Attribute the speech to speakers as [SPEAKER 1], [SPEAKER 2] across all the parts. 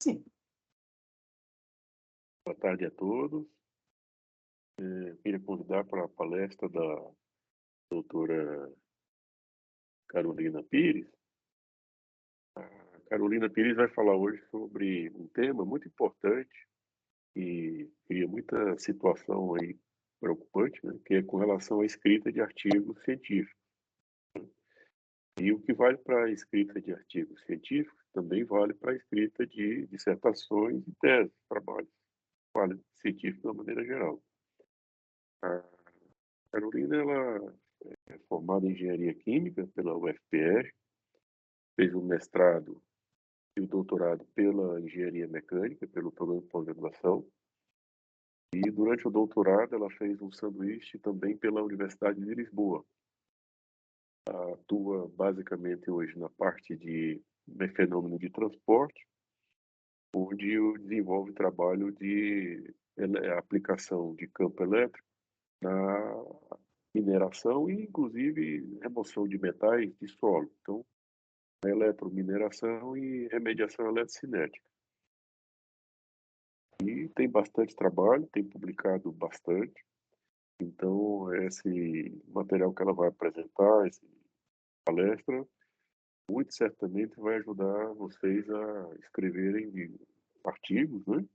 [SPEAKER 1] Sim.
[SPEAKER 2] Boa tarde a todos. Queria convidar para a palestra da doutora Carolina Pires. A Carolina Pires vai falar hoje sobre um tema muito importante e cria muita situação aí preocupante, né, que é com relação à escrita de artigos científicos. E o que vale para a escrita de artigos científicos também vale para a escrita de dissertações e teses, trabalhos, trabalho científico de uma maneira geral. A Carolina, ela é formada em engenharia química pela UFPR, fez o mestrado e o doutorado pela engenharia mecânica, pelo programa de pós-graduação, e durante o doutorado ela fez um sanduíche também pela Universidade de Lisboa. Atua basicamente hoje na parte de fenômeno de transporte, onde desenvolve trabalho de aplicação de campo elétrico na mineração e, inclusive, remoção de metais de solo. Então, eletromineração e remediação eletrocinética. E tem bastante trabalho, tem publicado bastante. Então, esse material que ela vai apresentar, essa palestra, muito certamente vai ajudar vocês a escreverem artigos, né,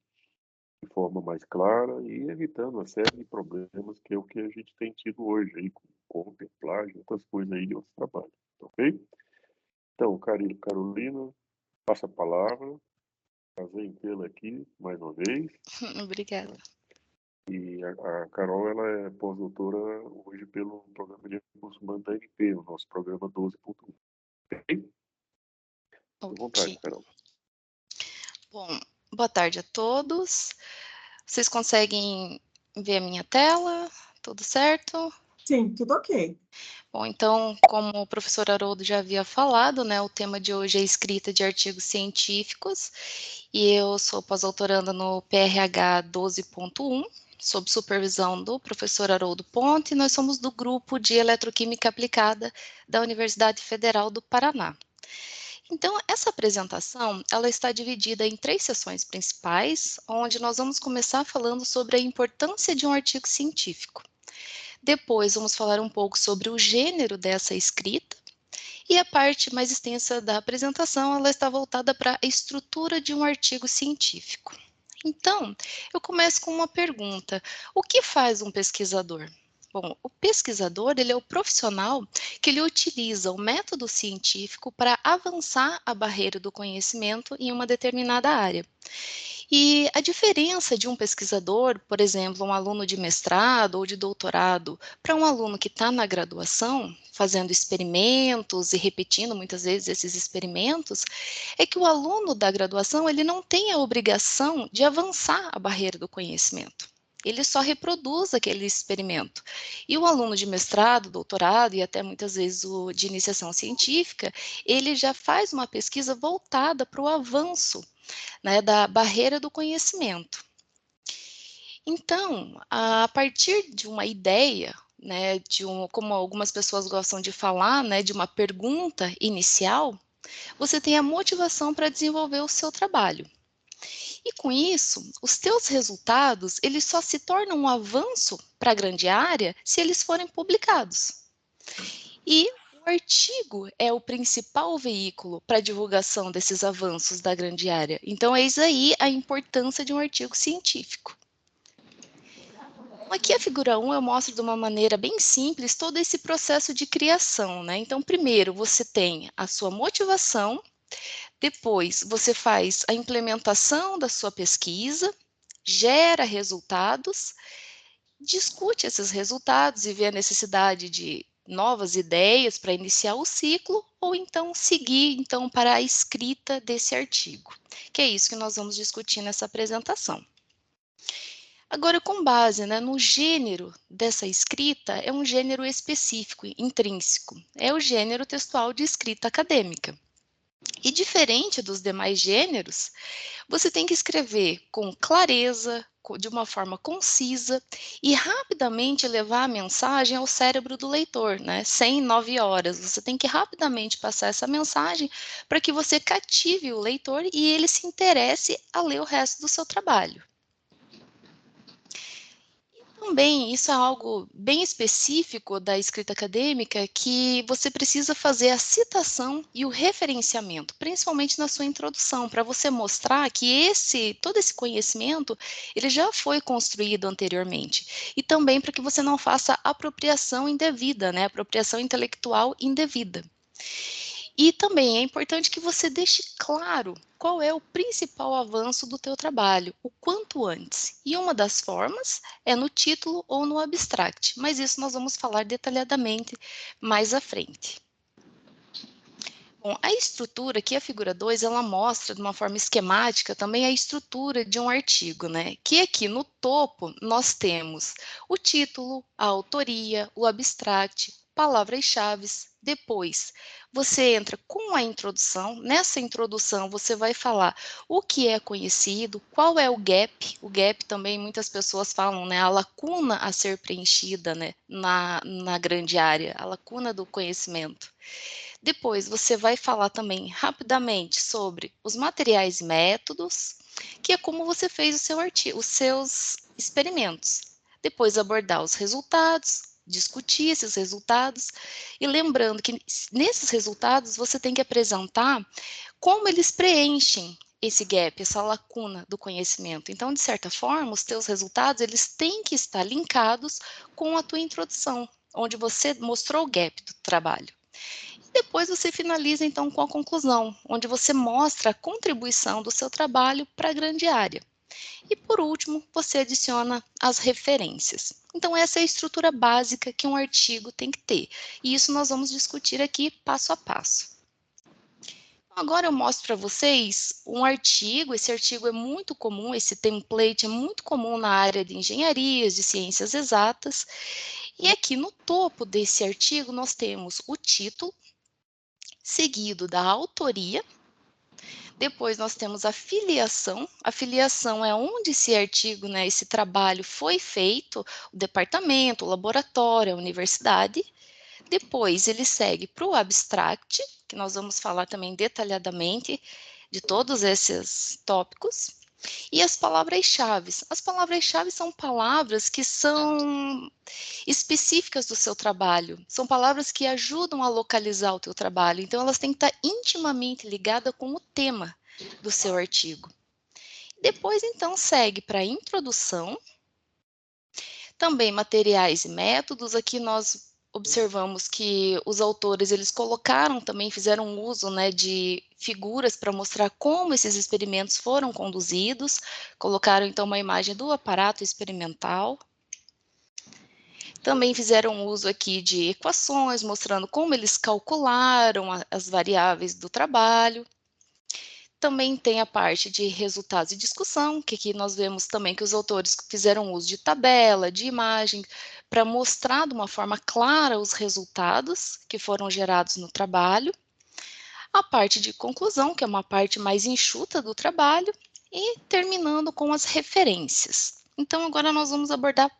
[SPEAKER 2] de forma mais clara e evitando uma série de problemas que é o que a gente tem tido hoje aí com cópia, plágio, outras coisas aí de outros trabalhos, ok? Então, Carolina, passa a palavra. Prazer em tê-la aqui mais uma vez.
[SPEAKER 3] Obrigada.
[SPEAKER 2] E a Carol, ela é pós-doutora hoje pelo programa de recursos humanos da ANP, o nosso programa 12.1. Ok? Fique à vontade, Carol.
[SPEAKER 3] Bom, boa tarde a todos. Vocês conseguem ver a minha tela? Tudo certo?
[SPEAKER 1] Sim, tudo ok.
[SPEAKER 3] Bom, então, como o professor Haroldo já havia falado, né, o tema de hoje é escrita de artigos científicos, e eu sou pós-doutoranda no PRH 12.1, sob supervisão do professor Haroldo Ponte, e nós somos do grupo de Eletroquímica Aplicada da Universidade Federal do Paraná. Então, essa apresentação, ela está dividida em 3 sessões principais, onde nós vamos começar falando sobre a importância de um artigo científico. Depois, vamos falar um pouco sobre o gênero dessa escrita, e a parte mais extensa da apresentação, ela está voltada para a estrutura de um artigo científico. Então, eu começo com uma pergunta: o que faz um pesquisador? Bom, o pesquisador, ele é o profissional que ele utiliza o método científico para avançar a barreira do conhecimento em uma determinada área. E a diferença de um pesquisador, por exemplo, um aluno de mestrado ou de doutorado, para um aluno que está na graduação, fazendo experimentos e repetindo muitas vezes esses experimentos, é que o aluno da graduação ele não tem a obrigação de avançar a barreira do conhecimento. Ele só reproduz aquele experimento. E o aluno de mestrado, doutorado e até muitas vezes o de iniciação científica, ele já faz uma pesquisa voltada para o avanço, né, da barreira do conhecimento. Então, a partir de uma ideia, né, como algumas pessoas gostam de falar, né, de uma pergunta inicial, você tem a motivação para desenvolver o seu trabalho. E com isso, os teus resultados, eles só se tornam um avanço para a grande área se eles forem publicados. E o artigo é o principal veículo para a divulgação desses avanços da grande área. Então, eis aí a importância de um artigo científico. Aqui a figura 1 eu mostro de uma maneira bem simples todo esse processo de criação, né? Então, primeiro você tem a sua motivação, depois você faz a implementação da sua pesquisa, gera resultados, discute esses resultados e vê a necessidade de novas ideias para iniciar o ciclo, ou então seguir então para a escrita desse artigo, que é isso que nós vamos discutir nessa apresentação. Agora, com base, né, no gênero dessa escrita, é um gênero específico, intrínseco, é o gênero textual de escrita acadêmica. E diferente dos demais gêneros, você tem que escrever com clareza, de uma forma concisa e rapidamente levar a mensagem ao cérebro do leitor, né? Sem 9 horas. Você tem que rapidamente passar essa mensagem para que você cative o leitor e ele se interesse a ler o resto do seu trabalho. Também, isso é algo bem específico da escrita acadêmica, que você precisa fazer a citação e o referenciamento, principalmente na sua introdução, para você mostrar que todo esse conhecimento, ele já foi construído anteriormente. E também para que você não faça apropriação indevida, né? Apropriação intelectual indevida. E também é importante que você deixe claro qual é o principal avanço do teu trabalho, o quanto antes. E uma das formas é no título ou no abstract, mas isso nós vamos falar detalhadamente mais à frente. Bom, a estrutura aqui, a figura 2, ela mostra de uma forma esquemática também a estrutura de um artigo, né? Que aqui no topo nós temos o título, a autoria, o abstract, palavras-chave. Depois, você entra com a introdução. Nessa introdução, você vai falar o que é conhecido, qual é o gap. O gap também muitas pessoas falam, né? A lacuna a ser preenchida, né? Na grande área, a lacuna do conhecimento. Depois, você vai falar também rapidamente sobre os materiais e métodos, que é como você fez o seu artigo, os seus experimentos. Depois, abordar os resultados, discutir esses resultados, e lembrando que nesses resultados você tem que apresentar como eles preenchem esse gap, essa lacuna do conhecimento. Então, de certa forma, os teus resultados, eles têm que estar linkados com a tua introdução, onde você mostrou o gap do trabalho. Depois você finaliza então com a conclusão, onde você mostra a contribuição do seu trabalho para a grande área. E por último, você adiciona as referências. Então essa é a estrutura básica que um artigo tem que ter. E isso nós vamos discutir aqui passo a passo. Agora eu mostro para vocês um artigo. Esse artigo é muito comum, esse template é muito comum na área de engenharias, de ciências exatas. E aqui no topo desse artigo nós temos o título, seguido da autoria. Depois nós temos a filiação. A filiação é onde esse artigo, né, esse trabalho foi feito, o departamento, o laboratório, a universidade. Depois ele segue para o abstract, que nós vamos falar também detalhadamente de todos esses tópicos. E as palavras-chave. As palavras-chave são palavras que são específicas do seu trabalho. São palavras que ajudam a localizar o teu trabalho. Então, elas têm que estar intimamente ligadas com o tema do seu artigo. Depois, então, segue para a introdução. Também materiais e métodos. Aqui nós observamos que os autores, eles colocaram também, fizeram uso, né, de figuras para mostrar como esses experimentos foram conduzidos. Colocaram, então, uma imagem do aparato experimental. Também fizeram uso aqui de equações, mostrando como eles calcularam as variáveis do trabalho. Também tem a parte de resultados e discussão, que aqui nós vemos também que os autores fizeram uso de tabela, de imagem, para mostrar de uma forma clara os resultados que foram gerados no trabalho. A parte de conclusão, que é uma parte mais enxuta do trabalho, e terminando com as referências. Então, agora nós vamos abordar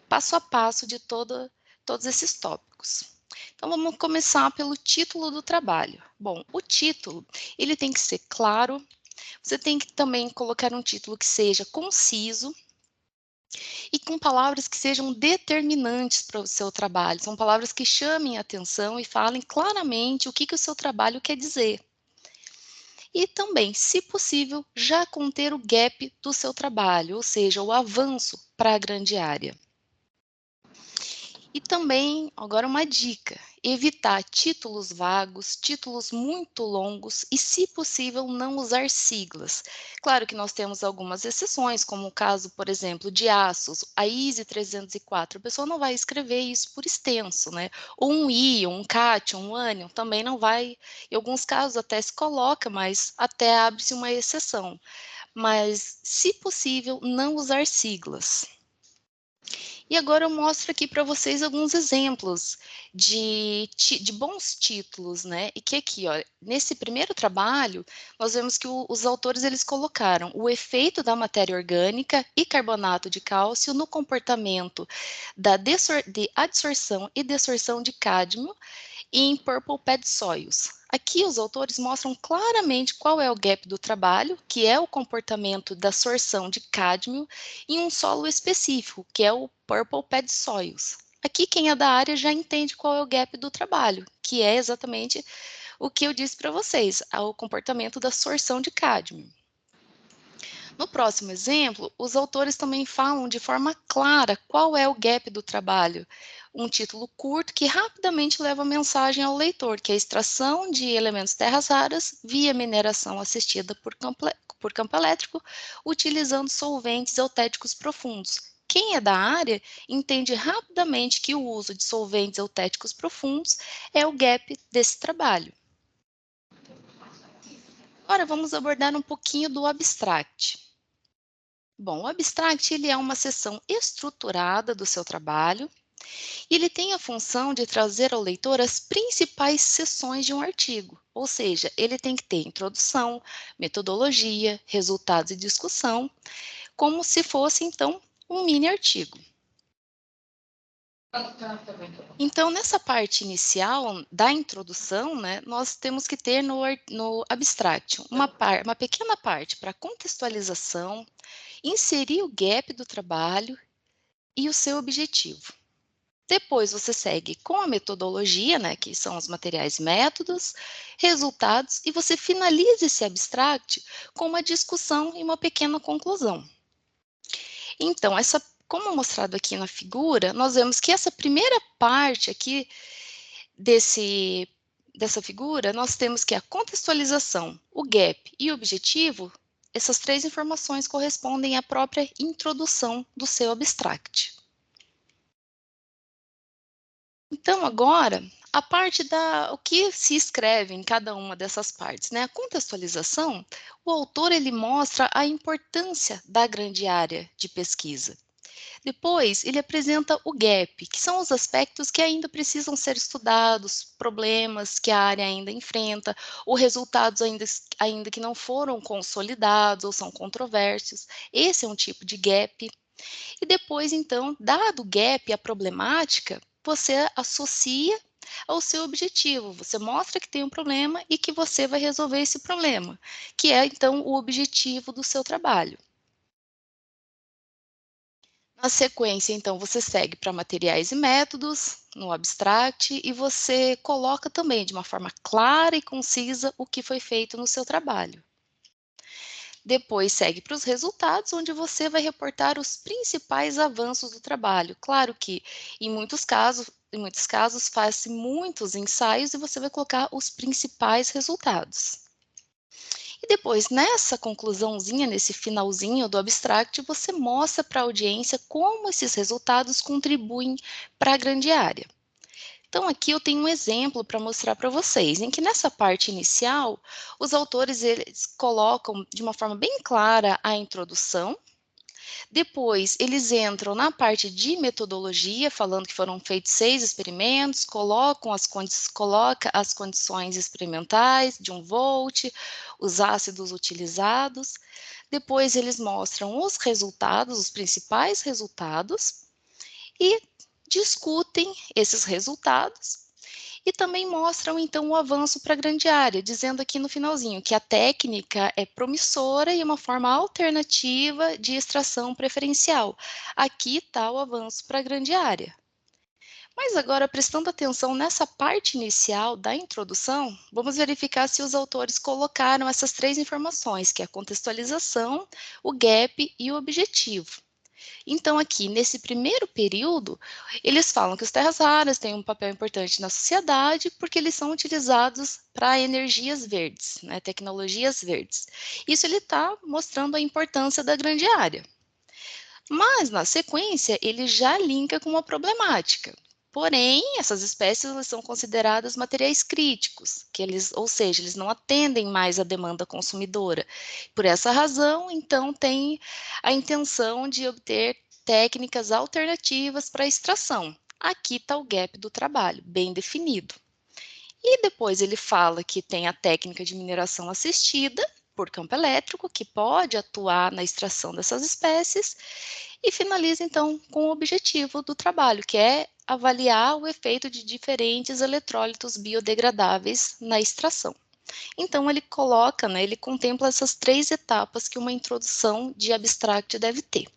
[SPEAKER 3] passo a passo de todos esses tópicos. Então, vamos começar pelo título do trabalho. Bom, o título, ele tem que ser claro. Você tem que também colocar um título que seja conciso e com palavras que sejam determinantes para o seu trabalho. São palavras que chamem a atenção e falem claramente o que o seu trabalho quer dizer. E também, se possível, já conter o gap do seu trabalho, ou seja, o avanço para a grande área. E também, agora uma dica, evitar títulos vagos, títulos muito longos e, se possível, não usar siglas. Claro que nós temos algumas exceções, como o caso, por exemplo, de Asus, a ISE 304, a pessoa não vai escrever isso por extenso, né? Ou um Ion, um Cation, um Anion, também não vai, em alguns casos até se coloca, mas até abre-se uma exceção. Mas, se possível, não usar siglas. E agora eu mostro aqui para vocês alguns exemplos de bons títulos, né? E que aqui, ó, nesse primeiro trabalho, nós vemos que os autores eles colocaram o efeito da matéria orgânica e carbonato de cálcio no comportamento de adsorção e desorção de cádmio em Purple Pad Soils. Aqui os autores mostram claramente qual é o gap do trabalho, que é o comportamento da sorção de cádmio em um solo específico, que é o Purple Pad Soils. Aqui quem é da área já entende qual é o gap do trabalho, que é exatamente o que eu disse para vocês, o comportamento da sorção de cádmio. No próximo exemplo, os autores também falam de forma clara qual é o gap do trabalho. Um título curto que rapidamente leva a mensagem ao leitor, que é a extração de elementos terras raras via mineração assistida por campo elétrico, utilizando solventes eutéticos profundos. Quem é da área entende rapidamente que o uso de solventes eutéticos profundos é o gap desse trabalho. Agora vamos abordar um pouquinho do abstract. Bom, o abstract ele é uma seção estruturada do seu trabalho e ele tem a função de trazer ao leitor as principais seções de um artigo, ou seja, ele tem que ter introdução, metodologia, resultados e discussão, como se fosse, então, um mini artigo. Então, nessa parte inicial da introdução, né, nós temos que ter no abstract uma pequena parte para contextualização, inserir o gap do trabalho e o seu objetivo. Depois você segue com a metodologia, né, que são os materiais e métodos, resultados, e você finaliza esse abstract com uma discussão e uma pequena conclusão. Então, como mostrado aqui na figura, nós vemos que essa primeira parte aqui dessa figura, nós temos que a contextualização, o gap e o objetivo, essas três informações correspondem à própria introdução do seu abstract. Então, agora, a parte o que se escreve em cada uma dessas partes, né? A contextualização, o autor ele mostra a importância da grande área de pesquisa. Depois, ele apresenta o gap, que são os aspectos que ainda precisam ser estudados, problemas que a área ainda enfrenta, ou resultados ainda que não foram consolidados ou são controversos. Esse é um tipo de gap. E depois, então, dado o gap, a problemática, você associa ao seu objetivo. Você mostra que tem um problema e que você vai resolver esse problema, que é, então, o objetivo do seu trabalho. Na sequência, então, você segue para materiais e métodos, no abstract, e você coloca também de uma forma clara e concisa o que foi feito no seu trabalho. Depois segue para os resultados, onde você vai reportar os principais avanços do trabalho. Claro que em muitos casos faz-se muitos ensaios e você vai colocar os principais resultados. E depois, nessa conclusãozinha, nesse finalzinho do abstract, você mostra para a audiência como esses resultados contribuem para a grande área. Então, aqui eu tenho um exemplo para mostrar para vocês, em que nessa parte inicial, os autores eles colocam de uma forma bem clara a introdução. Depois, eles entram na parte de metodologia, falando que foram feitos 6 experimentos, coloca as condições experimentais de 1 volt, os ácidos utilizados. Depois, eles mostram os resultados, os principais resultados, e discutem esses resultados e também mostram, então, o avanço para a grande área, dizendo aqui no finalzinho que a técnica é promissora e uma forma alternativa de extração preferencial. Aqui está o avanço para a grande área. Mas agora, prestando atenção nessa parte inicial da introdução, vamos verificar se os autores colocaram essas três informações, que é a contextualização, o gap e o objetivo. Então, aqui, nesse primeiro período, eles falam que os terras raras têm um papel importante na sociedade porque eles são utilizados para energias verdes, né, tecnologias verdes. Isso ele está mostrando a importância da grande área. Mas, na sequência, ele já linka com uma problemática. Porém, essas espécies elas são consideradas materiais críticos, ou seja, eles não atendem mais à demanda consumidora. Por essa razão, então, tem a intenção de obter técnicas alternativas para a extração. Aqui está o gap do trabalho, bem definido. E depois ele fala que tem a técnica de mineração assistida por campo elétrico, que pode atuar na extração dessas espécies, e finaliza então com o objetivo do trabalho, que é avaliar o efeito de diferentes eletrólitos biodegradáveis na extração. Então ele coloca, ele contempla essas 3 etapas que uma introdução de abstract deve ter.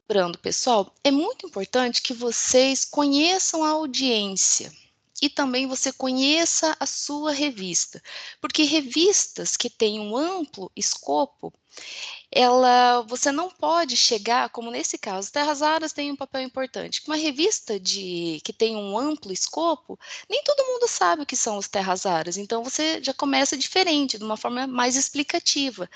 [SPEAKER 3] Lembrando, pessoal, é muito importante que vocês conheçam a audiência e também você conheça a sua revista, porque revistas que têm um amplo escopo, você não pode chegar, como nesse caso, Terras Raras tem um papel importante. Uma revista que tem um amplo escopo, nem todo mundo sabe o que são os Terras Raras, então você já começa diferente, de uma forma mais explicativa.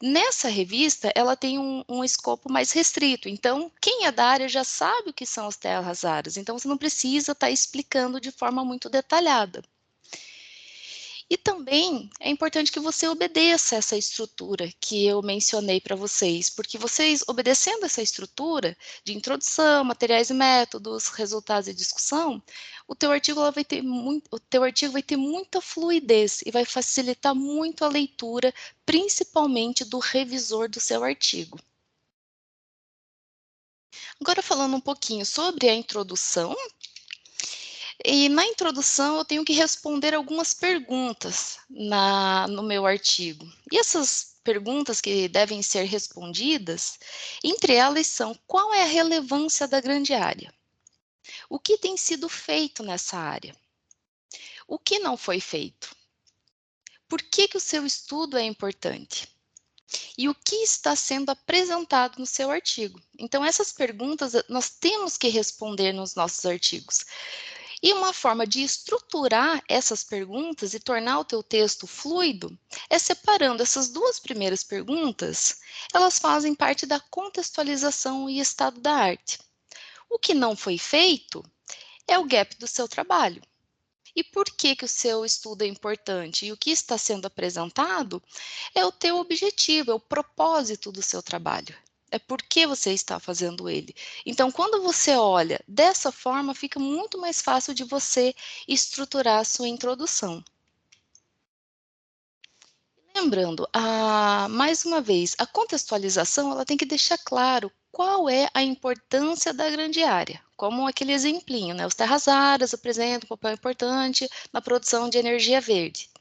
[SPEAKER 3] Nessa revista, ela tem um escopo mais restrito, então quem é da área já sabe o que são as Terras Raras, então você não precisa estar explicando de forma muito detalhada. E também é importante que você obedeça essa estrutura que eu mencionei para vocês, porque vocês, obedecendo essa estrutura de introdução, materiais e métodos, resultados e discussão, o teu artigo vai ter muita fluidez e vai facilitar muito a leitura, principalmente do revisor do seu artigo. Agora falando um pouquinho sobre a introdução, e na introdução eu tenho que responder algumas perguntas no meu artigo. E essas perguntas que devem ser respondidas, entre elas são: qual é a relevância da grande área? O que tem sido feito nessa área? O que não foi feito? Por que o seu estudo é importante? E o que está sendo apresentado no seu artigo? Então, essas perguntas nós temos que responder nos nossos artigos. E uma forma de estruturar essas perguntas e tornar o teu texto fluido é separando essas 2 primeiras perguntas, elas fazem parte da contextualização e estado da arte. O que não foi feito é o gap do seu trabalho. E por que o seu estudo é importante? E o que está sendo apresentado é o teu objetivo, é o propósito do seu trabalho. É por que você está fazendo ele. Então, quando você olha dessa forma, fica muito mais fácil de você estruturar a sua introdução. Lembrando, mais uma vez, a contextualização ela tem que deixar claro qual é a importância da grande área, como aquele exemplinho, Os terras raras apresentam um papel importante na produção de energia verde.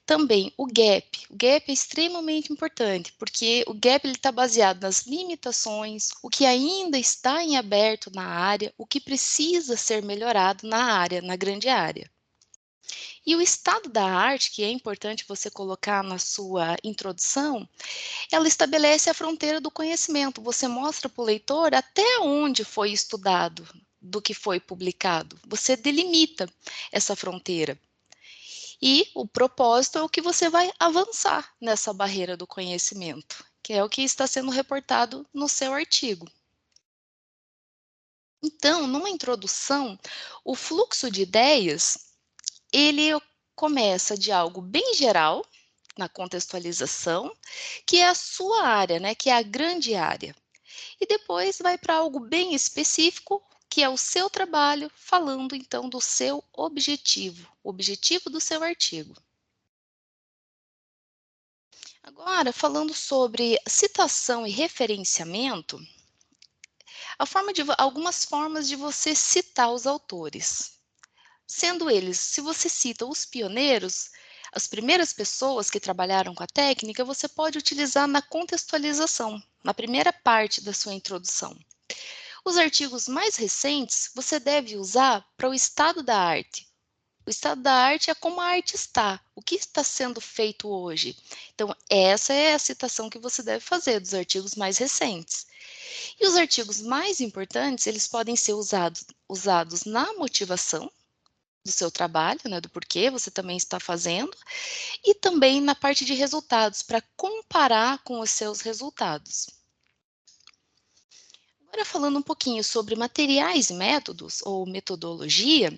[SPEAKER 3] Também o gap. O gap é extremamente importante, porque o gap está baseado nas limitações, o que ainda está em aberto na área, o que precisa ser melhorado na área, na grande área. E o estado da arte, que é importante você colocar na sua introdução, ela estabelece a fronteira do conhecimento. Você mostra para o leitor até onde foi estudado do que foi publicado. Você delimita essa fronteira. E o propósito é o que você vai avançar nessa barreira do conhecimento, que é o que está sendo reportado no seu artigo. Então, numa introdução, o fluxo de ideias, ele começa de algo bem geral, na contextualização, que é a sua área, que é a grande área. E depois vai para algo bem específico, que é o seu trabalho, falando então do seu objetivo, o objetivo do seu artigo. Agora, falando sobre citação e referenciamento, algumas formas de você citar os autores. Sendo eles, se você cita os pioneiros, as primeiras pessoas que trabalharam com a técnica, você pode utilizar na contextualização, na primeira parte da sua introdução. Os artigos mais recentes, você deve usar para o estado da arte. O estado da arte é como a arte está, o que está sendo feito hoje. Então, essa é a citação que você deve fazer dos artigos mais recentes. E os artigos mais importantes, eles podem ser usados na motivação do seu trabalho, do porquê você também está fazendo, e também na parte de resultados, para comparar com os seus resultados. Agora, falando um pouquinho sobre materiais e métodos, ou metodologia,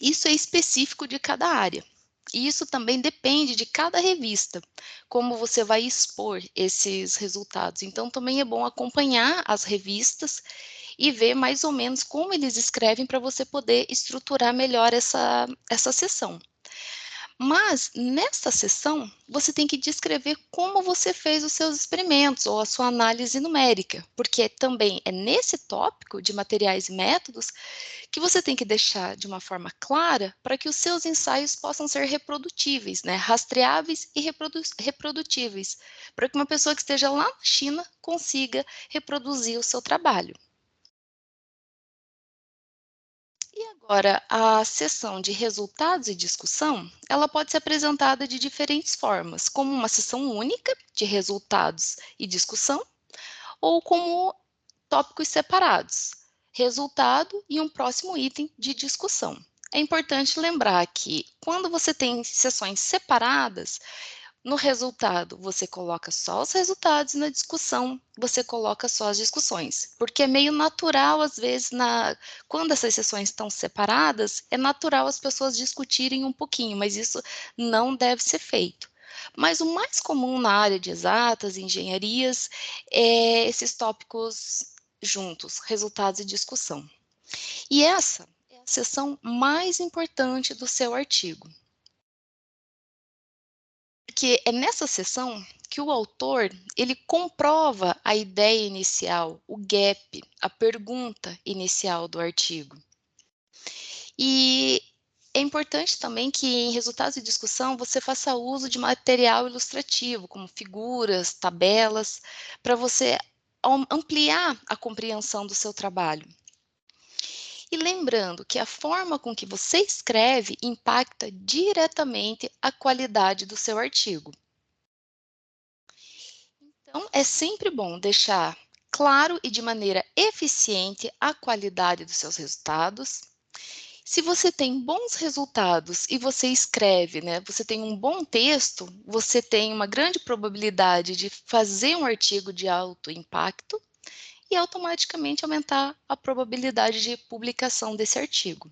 [SPEAKER 3] isso é específico de cada área. E isso também depende de cada revista, como você vai expor esses resultados. Então, também é bom acompanhar as revistas e ver mais ou menos como eles escrevem para você poder estruturar melhor essa sessão. Mas, nesta sessão, você tem que descrever como você fez os seus experimentos ou a sua análise numérica, porque também é nesse tópico de materiais e métodos que você tem que deixar de uma forma clara para que os seus ensaios possam ser reprodutíveis, né? Rastreáveis e reprodutíveis, para que uma pessoa que esteja lá na China consiga reproduzir o seu trabalho. E agora, a sessão de resultados e discussão, ela pode ser apresentada de diferentes formas, como uma sessão única de resultados e discussão, ou como tópicos separados, resultado e um próximo item de discussão. É importante lembrar que quando você tem sessões separadas, no resultado você coloca só os resultados e na discussão você coloca só as discussões, porque é meio natural às vezes quando essas sessões estão separadas, é natural as pessoas discutirem um pouquinho, mas isso não deve ser feito. Mas o mais comum na área de exatas e engenharias é esses tópicos juntos, resultados e discussão. E essa é a seção mais importante do seu artigo, porque é nessa seção que o autor ele comprova a ideia inicial, o gap, a pergunta inicial do artigo. E é importante também que em resultados de discussão você faça uso de material ilustrativo, como figuras, tabelas, para você ampliar a compreensão do seu trabalho. E lembrando que a forma com que você escreve impacta diretamente a qualidade do seu artigo. Então, é sempre bom deixar claro e de maneira eficiente a qualidade dos seus resultados. Se você tem bons resultados e você escreve, né, você tem um bom texto, você tem uma grande probabilidade de fazer um artigo de alto impacto e automaticamente aumentar a probabilidade de publicação desse artigo.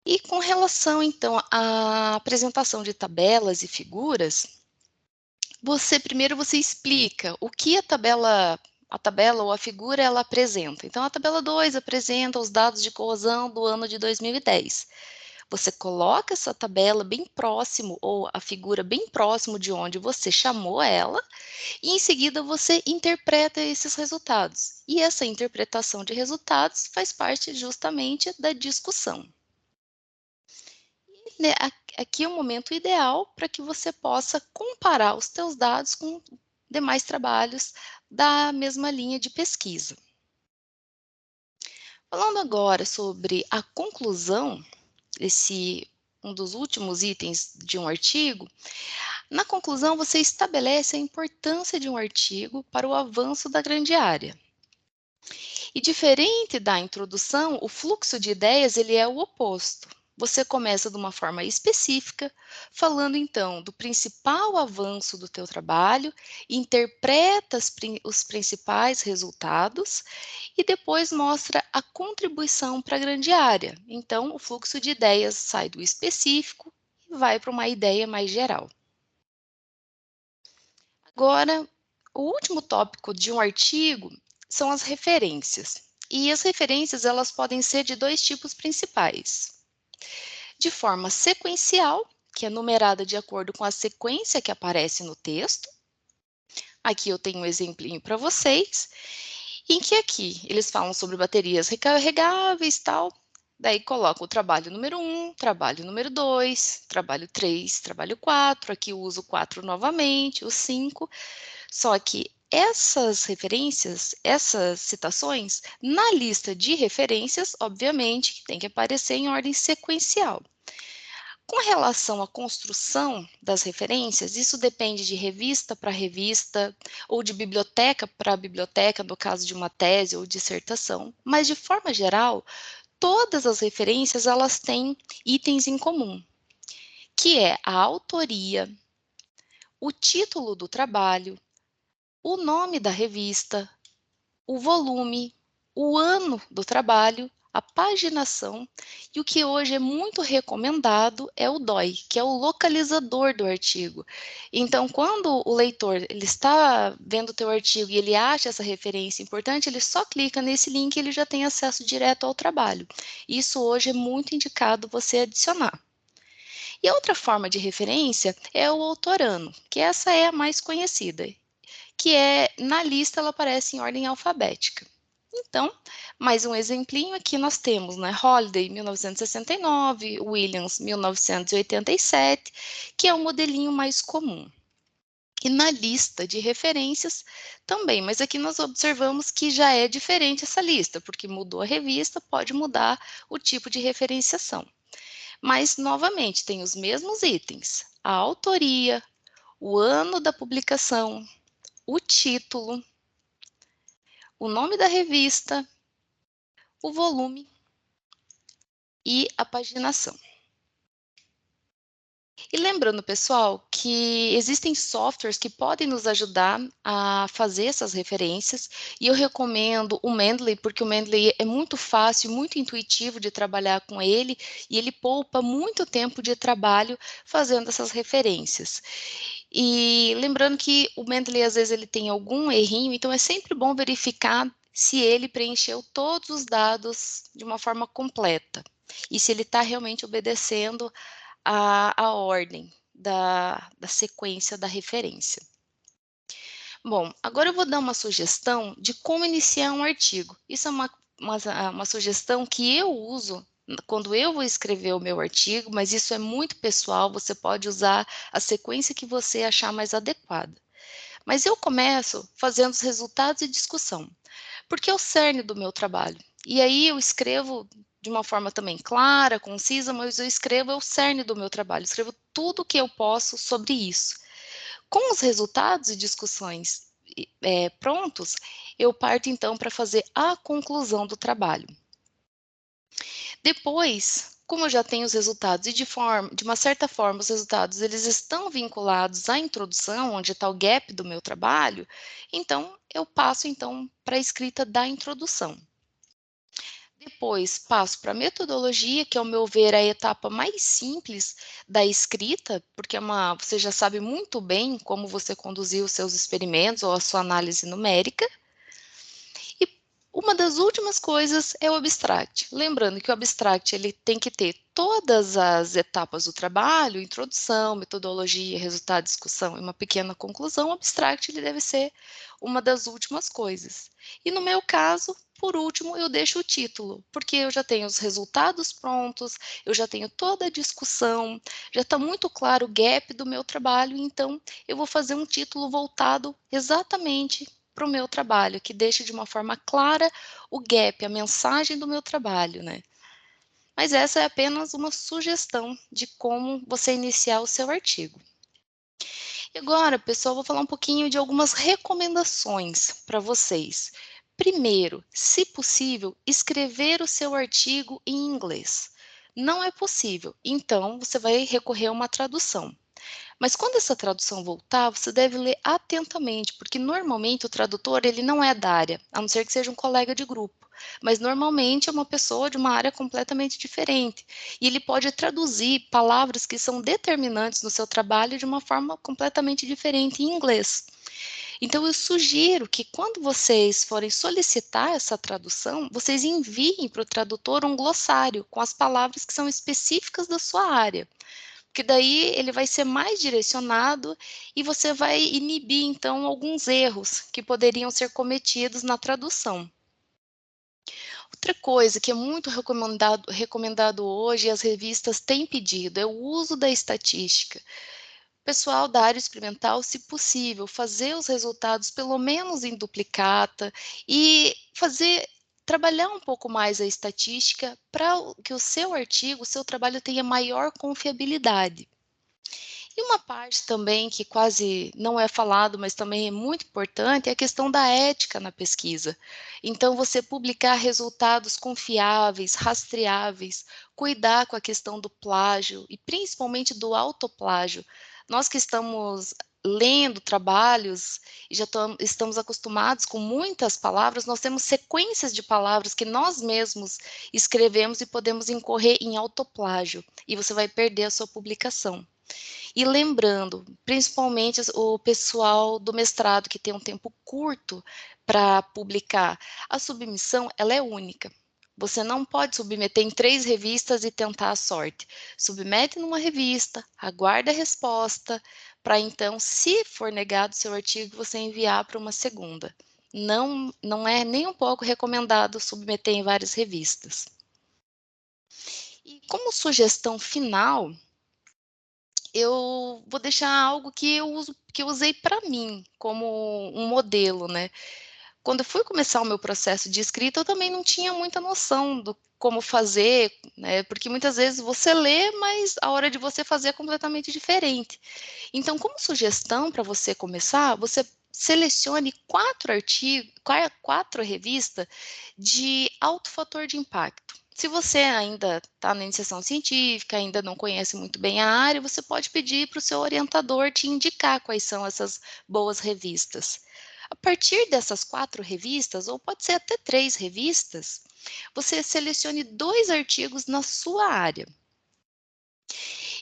[SPEAKER 3] E com relação, então, à apresentação de tabelas e figuras, primeiro você explica o que a tabela ou a figura ela apresenta. Então, a tabela 2 apresenta os dados de corrosão do ano de 2010. Você coloca essa tabela bem próximo, ou a figura bem próximo de onde você chamou ela, e em seguida você interpreta esses resultados. E essa interpretação de resultados faz parte justamente da discussão. Né, aqui é o momento ideal para que você possa comparar os teus dados com demais trabalhos da mesma linha de pesquisa. Falando agora sobre a conclusão, um dos últimos itens de um artigo, na conclusão você estabelece a importância de um artigo para o avanço da grande área. E diferente da introdução, o fluxo de ideias ele é o oposto. Você começa de uma forma específica, falando então do principal avanço do teu trabalho, interpreta os principais resultados e depois mostra a contribuição para a grande área. Então, o fluxo de ideias sai do específico e vai para uma ideia mais geral. Agora, o último tópico de um artigo são as referências. E as referências elas podem ser de dois tipos principais. De forma sequencial, que é numerada de acordo com a sequência que aparece no texto. Aqui eu tenho um exemplinho para vocês, em que aqui eles falam sobre baterias recarregáveis e tal. Daí coloca o trabalho número 1, trabalho número 2, trabalho 3, trabalho 4. Aqui eu uso o 4 novamente, o 5. Só que essas referências, essas citações, na lista de referências, obviamente, que tem que aparecer em ordem sequencial. Com relação à construção das referências, isso depende de revista para revista, ou de biblioteca para biblioteca, no caso de uma tese ou dissertação, mas de forma geral, todas as referências elas têm itens em comum, que é a autoria, o título do trabalho, o nome da revista, o volume, o ano do trabalho, a paginação e o que hoje é muito recomendado é o DOI, que é o localizador do artigo. Então, quando o leitor ele está vendo o teu artigo e ele acha essa referência importante, ele só clica nesse link e ele já tem acesso direto ao trabalho. Isso hoje é muito indicado você adicionar. E a outra forma de referência é o autorano, que essa é a mais conhecida, que é na lista ela aparece em ordem alfabética. Então, mais um exemplinho aqui nós temos, né, Holiday 1969, Williams 1987, que é o modelinho mais comum. E na lista de referências também, mas aqui nós observamos que já é diferente essa lista, porque mudou a revista, pode mudar o tipo de referenciação. Mas, novamente, tem os mesmos itens: a autoria, o ano da publicação, o título, o nome da revista, o volume e a paginação. E lembrando, pessoal, que existem softwares que podem nos ajudar a fazer essas referências, e eu recomendo o Mendeley, porque o Mendeley é muito fácil, muito intuitivo de trabalhar com ele, e ele poupa muito tempo de trabalho fazendo essas referências. E lembrando que o Mendeley, às vezes, ele tem algum errinho, então é sempre bom verificar se ele preencheu todos os dados de uma forma completa, e se ele está realmente obedecendo a ordem da sequência da referência. Bom, agora eu vou dar uma sugestão de como iniciar um artigo. Isso é uma sugestão que eu uso quando eu vou escrever o meu artigo, mas isso é muito pessoal, você pode usar a sequência que você achar mais adequada. Mas eu começo fazendo os resultados e discussão, porque é o cerne do meu trabalho. E aí eu escrevo de uma forma também clara, concisa, mas eu escrevo é o cerne do meu trabalho, escrevo tudo o que eu posso sobre isso. Com os resultados e discussões prontos, eu parto então para fazer a conclusão do trabalho. Depois, como eu já tenho os resultados e de uma certa forma os resultados eles estão vinculados à introdução, onde está o gap do meu trabalho, então eu passo então para a escrita da introdução. Depois passo para a metodologia, que ao meu ver é a etapa mais simples da escrita, porque você já sabe muito bem como você conduziu os seus experimentos ou a sua análise numérica. E uma das últimas coisas é o abstract. Lembrando que o abstract ele tem que ter todas as etapas do trabalho, introdução, metodologia, resultado, discussão e uma pequena conclusão. O abstract ele deve ser uma das últimas coisas. E no meu caso, por último, eu deixo o título, porque eu já tenho os resultados prontos, eu já tenho toda a discussão, já está muito claro o gap do meu trabalho, então eu vou fazer um título voltado exatamente para o meu trabalho, que deixe de uma forma clara o gap, a mensagem do meu trabalho, né? Mas essa é apenas uma sugestão de como você iniciar o seu artigo. E agora, pessoal, vou falar um pouquinho de algumas recomendações para vocês. Primeiro, se possível, escrever o seu artigo em inglês. Não é possível, então você vai recorrer a uma tradução. Mas quando essa tradução voltar, você deve ler atentamente, porque normalmente o tradutor ele não é da área, a não ser que seja um colega de grupo. Mas normalmente é uma pessoa de uma área completamente diferente. E ele pode traduzir palavras que são determinantes no seu trabalho de uma forma completamente diferente em inglês. Então, eu sugiro que quando vocês forem solicitar essa tradução, vocês enviem para o tradutor um glossário com as palavras que são específicas da sua área. Porque daí ele vai ser mais direcionado e você vai inibir, então, alguns erros que poderiam ser cometidos na tradução. Outra coisa que é muito recomendado hoje, e as revistas têm pedido, é o uso da estatística. Pessoal da área experimental, se possível, fazer os resultados pelo menos em duplicata e trabalhar um pouco mais a estatística para que o seu artigo, o seu trabalho tenha maior confiabilidade. E uma parte também que quase não é falado, mas também é muito importante, é a questão da ética na pesquisa. Então, você publicar resultados confiáveis, rastreáveis, cuidar com a questão do plágio e principalmente do autoplágio. Nós que estamos lendo trabalhos e já estamos acostumados com muitas palavras, nós temos sequências de palavras que nós mesmos escrevemos e podemos incorrer em autoplágio, e você vai perder a sua publicação. E lembrando, principalmente o pessoal do mestrado que tem um tempo curto para publicar, a submissão ela é única. Você não pode submeter em 3 revistas e tentar a sorte. Submete numa revista, aguarda a resposta, para então, se for negado o seu artigo, você enviar para uma segunda. Não é nem um pouco recomendado submeter em várias revistas. E como sugestão final, eu vou deixar algo que eu usei para mim, como um modelo, né. Quando eu fui começar o meu processo de escrita, eu também não tinha muita noção do como fazer, né, porque muitas vezes você lê, mas a hora de você fazer é completamente diferente. Então, como sugestão para você começar, você selecione 4 revistas de alto fator de impacto. Se você ainda está na iniciação científica, ainda não conhece muito bem a área, você pode pedir para o seu orientador te indicar quais são essas boas revistas. A partir dessas 4 revistas, ou pode ser até 3 revistas, você selecione 2 artigos na sua área.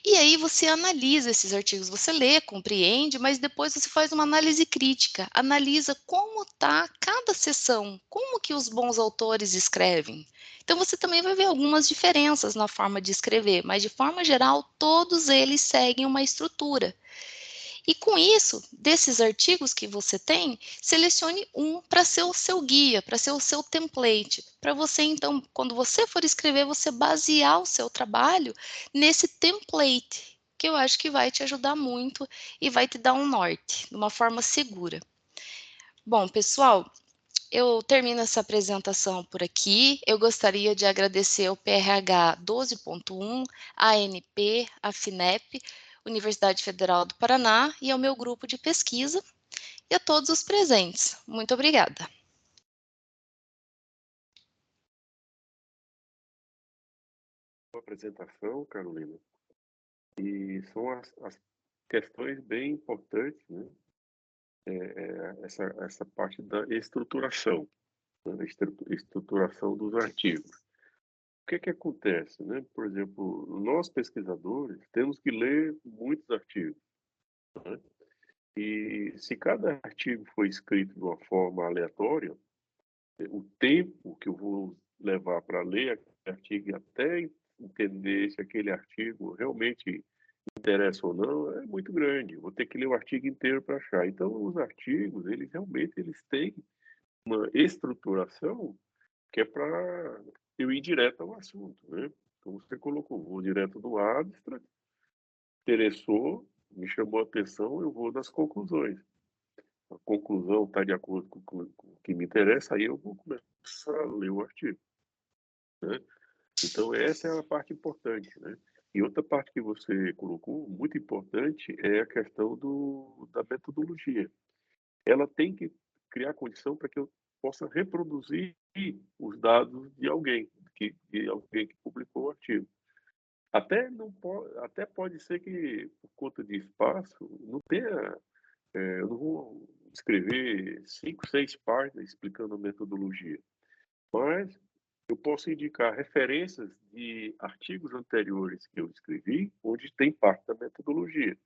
[SPEAKER 3] E aí você analisa esses artigos, você lê, compreende, mas depois você faz uma análise crítica, analisa como está cada seção, como que os bons autores escrevem. Então você também vai ver algumas diferenças na forma de escrever, mas de forma geral todos eles seguem uma estrutura. E com isso, desses artigos que você tem, selecione um para ser o seu guia, para ser o seu template, para você então, quando você for escrever, você basear o seu trabalho nesse template, que eu acho que vai te ajudar muito e vai te dar um norte, de uma forma segura. Bom, pessoal, eu termino essa apresentação por aqui. Eu gostaria de agradecer ao PRH 12.1, a ANP, a FINEP, Universidade Federal do Paraná e ao meu grupo de pesquisa e a todos os presentes. Muito obrigada.
[SPEAKER 2] Boa apresentação, Carolina. E são as questões bem importantes, né? Essa parte da estruturação, né? Estruturação dos artigos. O que acontece, né? Por exemplo, nós pesquisadores temos que ler muitos artigos, né? E se cada artigo for escrito de uma forma aleatória, o tempo que eu vou levar para ler aquele artigo e até entender se aquele artigo realmente interessa ou não é muito grande. Vou ter que ler o artigo inteiro para achar. Então, os artigos, eles realmente têm uma estruturação que é para eu ir direto ao assunto, né? Como você colocou, vou direto do abstract, interessou, me chamou a atenção, eu vou das conclusões. A conclusão está de acordo com o que me interessa, aí eu vou começar a ler o artigo, né? Então, essa é a parte importante, né? E outra parte que você colocou, muito importante, é a questão da metodologia. Ela tem que criar condição para que eu possa reproduzir os dados de alguém que publicou o artigo. Até pode ser que, por conta de espaço, não tenha, eu não vou escrever 5, 6 páginas explicando a metodologia, mas eu posso indicar referências de artigos anteriores que eu escrevi, onde tem parte da metodologia.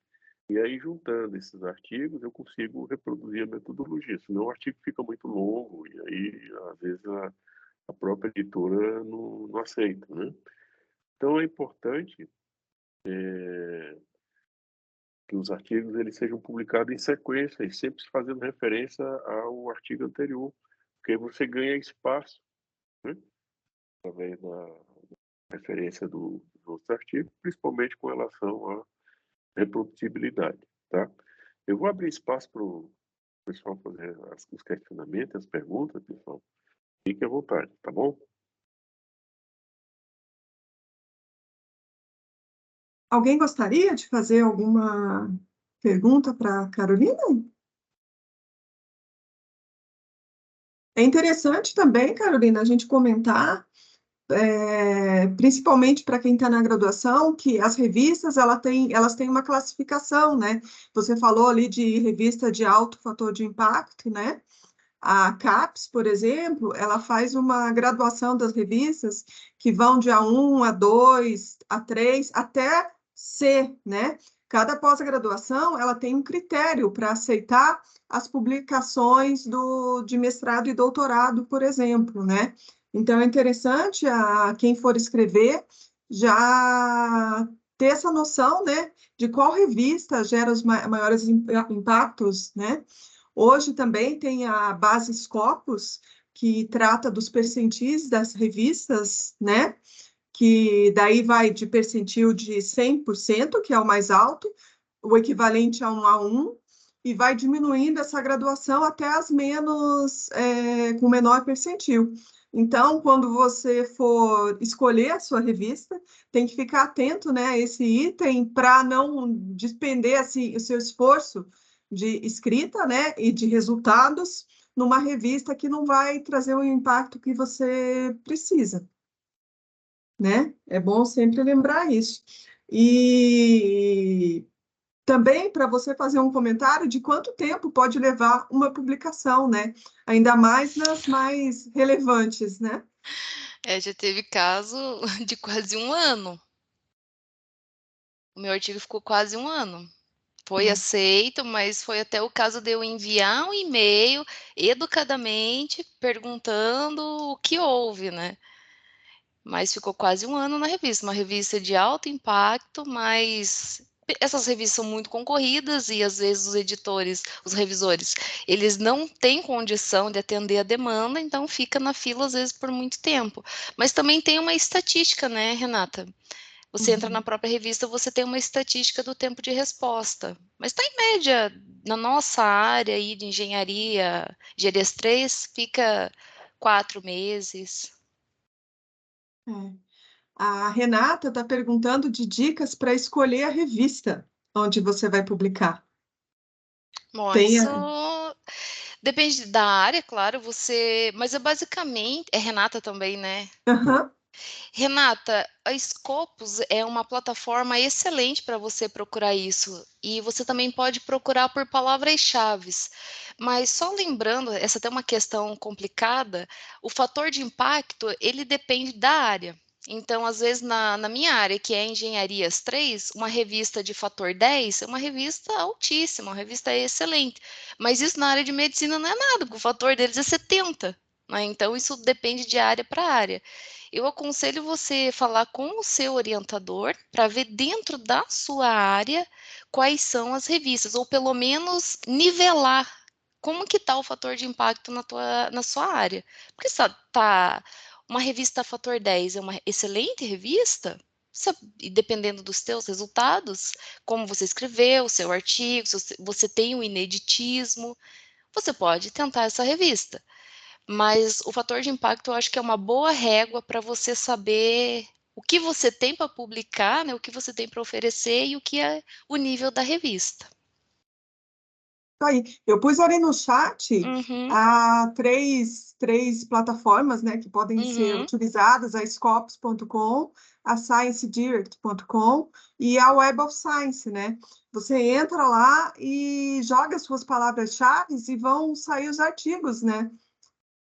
[SPEAKER 2] E aí, juntando esses artigos, eu consigo reproduzir a metodologia, senão o artigo fica muito longo e aí, às vezes, a própria editora não aceita, né? Então, é importante que os artigos eles sejam publicados em sequência e sempre fazendo referência ao artigo anterior, porque aí você ganha espaço, né? Através da referência dos outros artigos, principalmente com relação à reprodutibilidade, tá? Eu vou abrir espaço para o pessoal fazer os questionamentos, as perguntas, pessoal. Fique à vontade, tá bom?
[SPEAKER 1] Alguém gostaria de fazer alguma pergunta para a Carolina? É interessante também, Carolina, a gente comentar principalmente para quem está na graduação, que as revistas elas têm uma classificação, né? Você falou ali de revista de alto fator de impacto, né? A CAPES, por exemplo, ela faz uma graduação das revistas que vão de A1, A2, A3, até C, né? Cada pós-graduação, ela tem um critério para aceitar as publicações de mestrado e doutorado, por exemplo, né? Então, é interessante quem for escrever já ter essa noção, né, de qual revista gera os maiores impactos, né? Hoje também tem a base Scopus, que trata dos percentis das revistas, né? Que daí vai de percentil de 100%, que é o mais alto, o equivalente a um A1, e vai diminuindo essa graduação até as menos, com menor percentil. Então, quando você for escolher a sua revista, tem que ficar atento, né, a esse item para não despender assim, o seu esforço de escrita, né, e de resultados numa revista que não vai trazer o impacto que você precisa, né? É bom sempre lembrar isso. E também para você fazer um comentário de quanto tempo pode levar uma publicação, né? Ainda mais nas mais relevantes, né?
[SPEAKER 3] Já teve caso de quase 1 ano. O meu artigo ficou quase 1 ano. Foi aceito, mas foi até o caso de eu enviar um e-mail educadamente perguntando o que houve, né. Mas ficou quase 1 ano na revista, uma revista de alto impacto, mas essas revistas são muito concorridas e às vezes os editores, os revisores, eles não têm condição de atender a demanda, então fica na fila às vezes por muito tempo. Mas também tem uma estatística, né, Renata? Você entra na própria revista, você tem uma estatística do tempo de resposta, mas está em média, na nossa área aí de engenharia 3, fica 4 meses.
[SPEAKER 1] É. A Renata está perguntando de dicas para escolher a revista onde você vai publicar.
[SPEAKER 3] Bom,
[SPEAKER 1] Tem
[SPEAKER 3] isso depende da área, claro, mas é basicamente Renata também, né?
[SPEAKER 1] Aham.
[SPEAKER 3] Renata, a Scopus é uma plataforma excelente para você procurar isso. E você também pode procurar por palavras-chaves. Mas só lembrando, essa é uma questão complicada, o fator de impacto, ele depende da área. Então, às vezes, na minha área, que é Engenharias 3, uma revista de fator 10 é uma revista altíssima, uma revista excelente. Mas isso na área de medicina não é nada, porque o fator deles é 70. Né? Então, isso depende de área para área. Eu aconselho você falar com o seu orientador para ver dentro da sua área quais são as revistas, ou pelo menos nivelar como que está o fator de impacto na sua área. Porque se uma revista fator 10 é uma excelente revista, e dependendo dos teus resultados, como você escreveu o seu artigo, se você tem um ineditismo, você pode tentar essa revista. Mas o fator de impacto eu acho que é uma boa régua para você saber o que você tem para publicar, né, o que você tem para oferecer e o que é o nível da revista.
[SPEAKER 1] Aí. Eu pus ali no chat
[SPEAKER 3] Uhum,
[SPEAKER 1] três plataformas, né, que podem ser
[SPEAKER 3] uhum.
[SPEAKER 1] utilizadas, a scopus.com, a sciencedirect.com e a Web of Science, né? Você entra lá e joga suas palavras-chave e vão sair os artigos, né?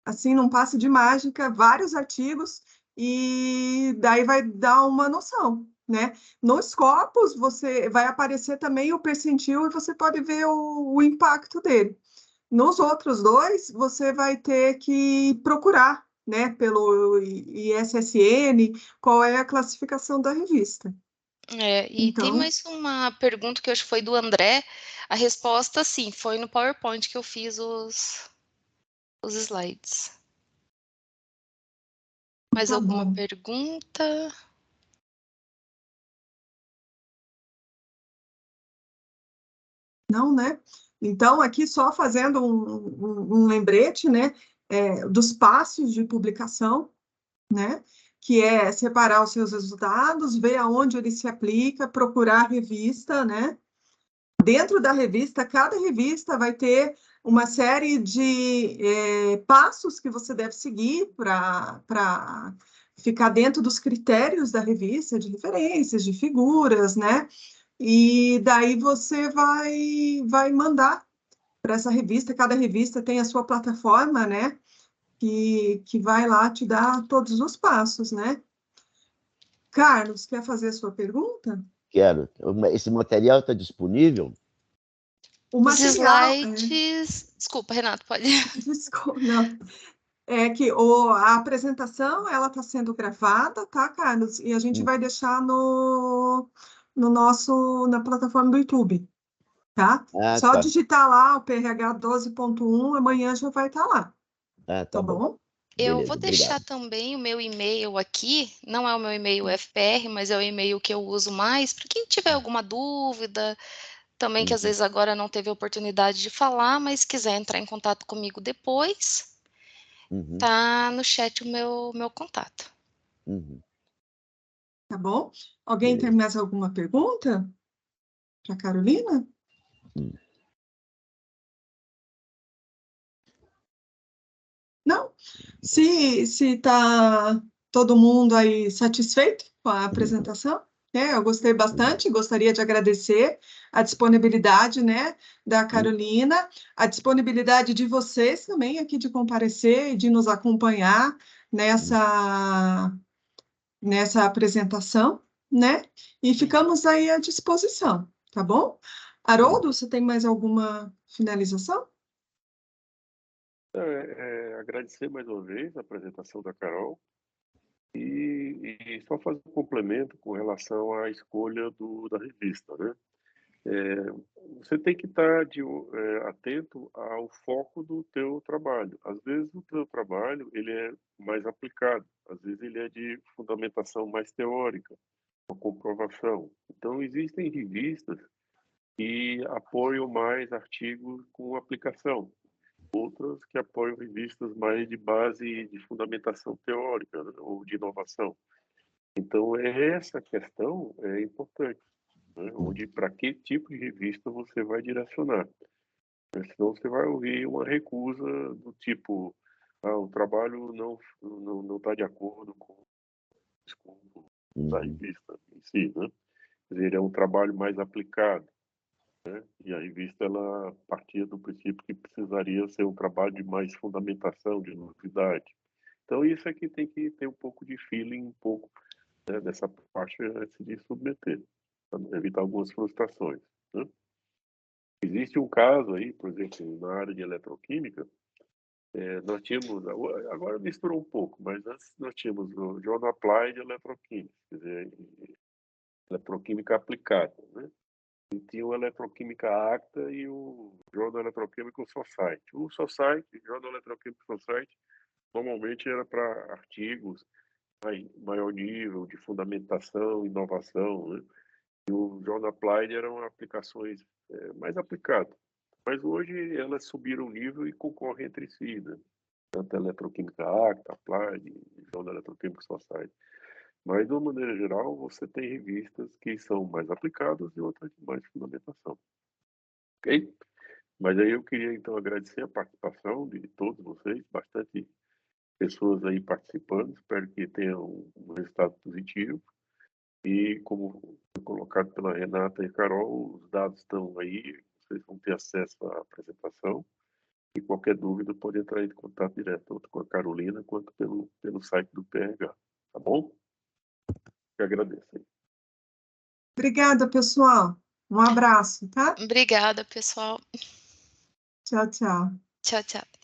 [SPEAKER 1] Assim, num passe de mágica, vários artigos, e daí vai dar uma noção, né? No Scopus, você vai aparecer também o percentil e você pode ver o impacto dele. Nos outros dois, você vai ter que procurar, né, pelo ISSN, qual é a classificação da revista.
[SPEAKER 3] E tem
[SPEAKER 1] Então,
[SPEAKER 3] mais uma pergunta que eu acho que foi do André. A resposta, sim, foi no PowerPoint que eu fiz os slides. Mais
[SPEAKER 1] tá
[SPEAKER 3] alguma
[SPEAKER 1] bom.
[SPEAKER 3] pergunta?
[SPEAKER 1] Não, né? Então, aqui só fazendo um lembrete, né, dos passos de publicação, né, que é separar os seus resultados, ver aonde ele se aplica, procurar a revista, né? Dentro da revista, cada revista vai ter uma série de passos que você deve seguir para ficar dentro dos critérios da revista, de referências, de figuras, né? E daí você vai mandar para essa revista, cada revista tem a sua plataforma, né? Que vai lá te dar todos os passos, né? Carlos, quer fazer a sua pergunta?
[SPEAKER 4] Quero. Esse material está disponível?
[SPEAKER 1] O
[SPEAKER 3] Os
[SPEAKER 1] material...
[SPEAKER 3] slides... Desculpa, Renato, pode...
[SPEAKER 1] Desculpa, não. É que a apresentação, ela está sendo gravada, tá, Carlos? E a gente vai deixar na plataforma do YouTube, tá?
[SPEAKER 4] Ah,
[SPEAKER 1] Só
[SPEAKER 4] tá.
[SPEAKER 1] digitar lá o PRH 12.1, amanhã já vai estar lá.
[SPEAKER 4] Ah,
[SPEAKER 1] Tá bom?
[SPEAKER 3] Eu
[SPEAKER 4] Beleza,
[SPEAKER 3] vou deixar
[SPEAKER 4] obrigado.
[SPEAKER 3] também o meu e-mail aqui, não é o meu e-mail FPR, mas é o e-mail que eu uso mais, para quem tiver alguma dúvida, também que às vezes agora não teve a oportunidade de falar, mas quiser entrar em contato comigo depois, tá no chat o meu contato.
[SPEAKER 1] Tá bom? Alguém tem mais alguma pergunta para Carolina? Não? Se está todo mundo aí satisfeito com a apresentação, né? Eu gostei bastante, gostaria de agradecer a disponibilidade, né, da Carolina, a disponibilidade de vocês também aqui de comparecer e de nos acompanhar nessa apresentação, né? E ficamos aí à disposição, tá bom? Haroldo, você tem mais alguma finalização?
[SPEAKER 2] Agradecer mais uma vez a apresentação da Carol e só fazer um complemento com relação à escolha da revista, né? Você tem que estar atento ao foco do teu trabalho. Às vezes o teu trabalho ele é mais aplicado, às vezes ele é de fundamentação mais teórica, uma comprovação. Então existem revistas que apoiam mais artigos com aplicação, outras que apoiam revistas mais de base de fundamentação teórica, né, ou de inovação. Então essa questão é importante, né, onde para que tipo de revista você vai direcionar. Senão você vai ouvir uma recusa do tipo, o trabalho não está de acordo com o escopo da revista em si, né? Quer dizer, é um trabalho mais aplicado, né? E a revista ela partia do princípio que precisaria ser um trabalho de mais fundamentação, de novidade. Então isso aqui tem que ter um pouco de feeling, um pouco, né, dessa parte antes de submeter, para evitar algumas frustrações, né? Existe um caso aí, por exemplo, na área de eletroquímica, nós tínhamos, agora misturou um pouco, mas antes nós tínhamos o Journal Applied Eletroquímica, quer dizer, eletroquímica aplicada, né? E tinha o Eletroquímica Acta e o Journal Electrochemical Society. O Society, Journal Electrochemical Society, normalmente era para artigos maior nível de fundamentação, inovação, né? E o Journal Applied eram aplicações mais aplicadas. Mas hoje elas subiram o nível e concorrem entre si, né? Tanto a Eletroquímica Acta, Applied, Journal Electrochemical Society. Mas, de uma maneira geral, você tem revistas que são mais aplicadas e outras de mais fundamentação. Ok? Mas aí eu queria, então, agradecer a participação de todos vocês, bastante pessoas aí participando, espero que tenham um resultado positivo. E, como foi colocado pela Renata e Carol, os dados estão aí, vocês vão ter acesso à apresentação. E qualquer dúvida pode entrar em contato direto, tanto com a Carolina quanto pelo site do PRH. Tá bom? Eu agradeço.
[SPEAKER 1] Obrigada, pessoal. Um abraço, tá?
[SPEAKER 3] Obrigada, pessoal.
[SPEAKER 1] Tchau, tchau.
[SPEAKER 3] Tchau, tchau.